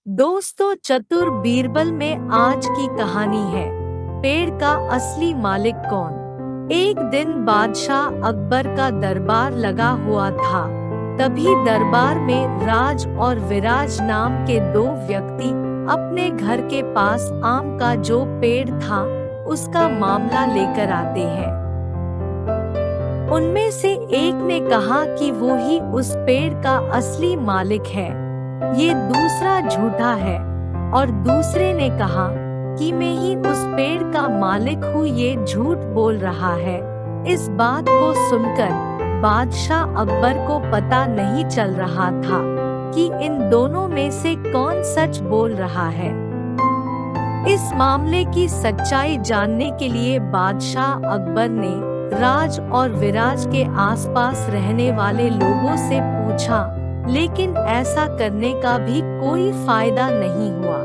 दोस्तों, चतुर बीरबल में आज की कहानी है पेड़ का असली मालिक कौन। एक दिन बादशाह अकबर का दरबार लगा हुआ था। तभी दरबार में राज और विराज नाम के दो व्यक्ति अपने घर के पास आम का जो पेड़ था उसका मामला लेकर आते हैं। उनमें से एक ने कहा कि वो ही उस पेड़ का असली मालिक है, ये दूसरा झूठा है। और दूसरे ने कहा कि मैं ही उस पेड़ का मालिक हूँ, ये झूठ बोल रहा है। इस बात को सुनकर बादशाह अकबर को पता नहीं चल रहा था कि इन दोनों में से कौन सच बोल रहा है। इस मामले की सच्चाई जानने के लिए बादशाह अकबर ने राज और विराज के आसपास रहने वाले लोगों से पूछा, लेकिन ऐसा करने का भी कोई फायदा नहीं हुआ।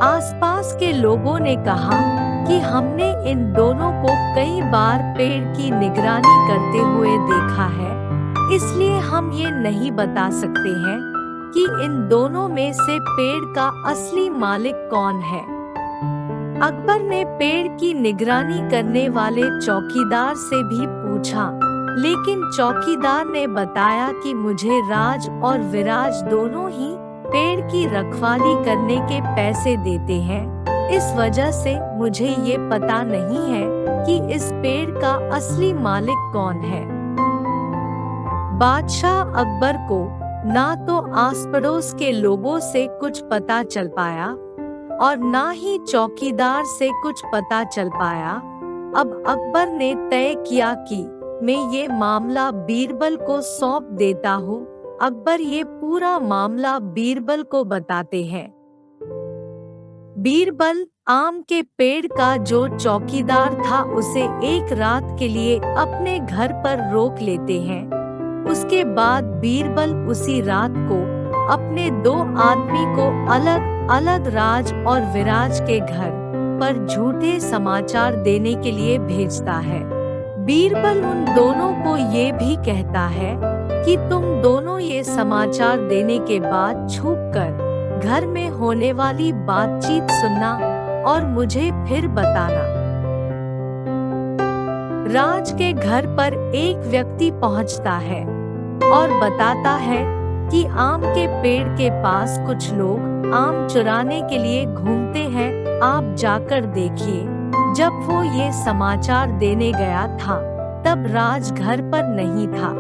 आसपास के लोगों ने कहा कि हमने इन दोनों को कई बार पेड़ की निगरानी करते हुए देखा है, इसलिए हम ये नहीं बता सकते हैं कि इन दोनों में से पेड़ का असली मालिक कौन है। अकबर ने पेड़ की निगरानी करने वाले चौकीदार से भी पूछा, लेकिन चौकीदार ने बताया कि मुझे राज और विराज दोनों ही पेड़ की रखवाली करने के पैसे देते हैं। इस वजह से मुझे ये पता नहीं है कि इस पेड़ का असली मालिक कौन है। बादशाह अकबर को ना तो आस पड़ोस के लोगों से कुछ पता चल पाया और ना ही चौकीदार से कुछ पता चल पाया। अब अकबर ने तय किया कि मैं ये मामला बीरबल को सौंप देता हूँ। अकबर ये पूरा मामला बीरबल को बताते हैं। बीरबल आम के पेड़ का जो चौकीदार था उसे एक रात के लिए अपने घर पर रोक लेते हैं। उसके बाद बीरबल उसी रात को अपने दो आदमी को अलग अलग राज और विराज के घर पर झूठे समाचार देने के लिए भेजता है। बीरबल उन दोनों को ये भी कहता है कि तुम दोनों ये समाचार देने के बाद छुपकर घर में होने वाली बातचीत सुनना और मुझे फिर बताना। राज के घर पर एक व्यक्ति पहुंचता है और बताता है कि आम के पेड़ के पास कुछ लोग आम चुराने के लिए घूमते हैं, आप जाकर देखिए। जब वो ये समाचार देने गया था तब राज घर पर नहीं था।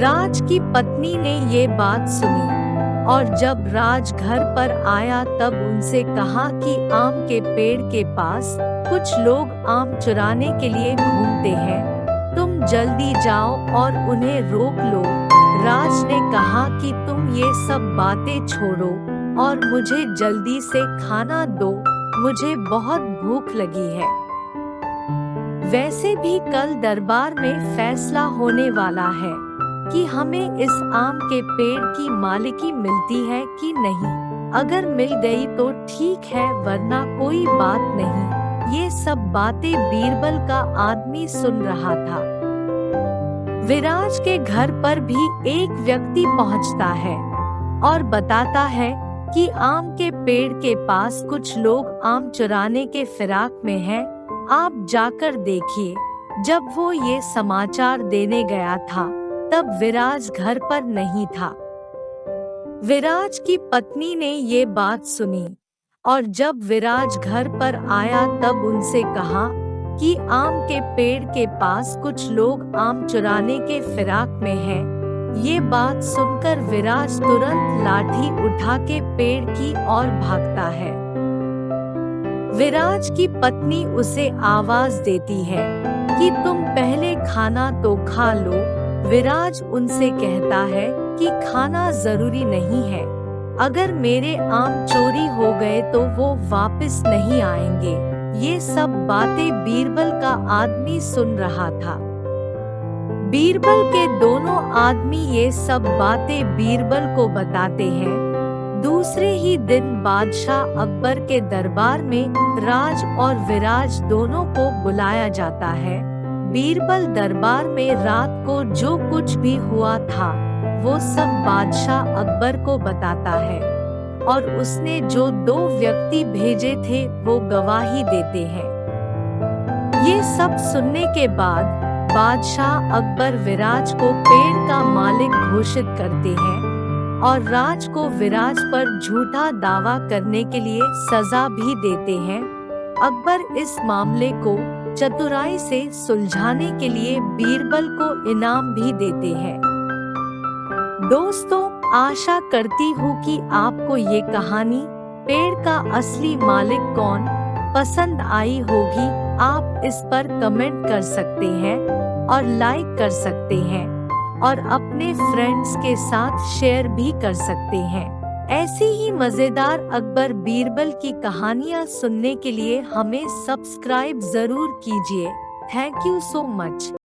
राज की पत्नी ने ये बात सुनी और जब राज घर पर आया तब उनसे कहा कि आम के पेड़ के पास कुछ लोग आम चुराने के लिए घूमते हैं, तुम जल्दी जाओ और उन्हें रोक लो। राज ने कहा कि तुम ये सब बातें छोड़ो और मुझे जल्दी से खाना दो, मुझे बहुत भूख लगी है। वैसे भी कल दरबार में फैसला होने वाला है कि हमें इस आम के पेड़ की मालिकी मिलती है कि नहीं। अगर मिल गई तो ठीक है, वरना कोई बात नहीं। ये सब बातें बीरबल का आदमी सुन रहा था। विराज के घर पर भी एक व्यक्ति पहुंचता है और बताता है कि आम के पेड़ के पास कुछ लोग आम चुराने के फिराक में हैं, आप जाकर देखिए। जब वो ये समाचार देने गया था तब विराज घर पर नहीं था। विराज की पत्नी ने ये बात सुनी और जब विराज घर पर आया तब उनसे कहा कि आम के पेड़ के पास कुछ लोग आम चुराने के फिराक में हैं। ये बात सुनकर विराज तुरंत लाठी उठा के पेड़ की ओर भागता है। विराज की पत्नी उसे आवाज देती है कि तुम पहले खाना तो खा लो। विराज उनसे कहता है कि खाना जरूरी नहीं है, अगर मेरे आम चोरी हो गए तो वो वापस नहीं आएंगे। ये सब बातें बीरबल का आदमी सुन रहा था। बीरबल के दोनों आदमी ये सब बातें बीरबल को बताते हैं। दूसरे ही दिन बादशाह अकबर के दरबार में राज और विराज दोनों को बुलाया जाता है। बीरबल दरबार में रात को जो कुछ भी हुआ था वो सब बादशाह अकबर को बताता है और उसने जो 2 व्यक्ति भेजे थे वो गवाही देते हैं। ये सब सुनने के बाद बादशाह अकबर विराज को पेड़ का मालिक घोषित करते हैं और राज को विराज पर झूठा दावा करने के लिए सजा भी देते हैं। अकबर इस मामले को चतुराई से सुलझाने के लिए बीरबल को इनाम भी देते हैं। दोस्तों, आशा करती हूँ कि आपको ये कहानी पेड़ का असली मालिक कौन पसंद आई होगी। आप इस पर कमेंट कर सकते हैं और लाइक कर सकते हैं और अपने फ्रेंड्स के साथ शेयर भी कर सकते हैं। ऐसी ही मजेदार अकबर बीरबल की कहानियाँ सुनने के लिए हमें सब्सक्राइब जरूर कीजिए। Thank you so much.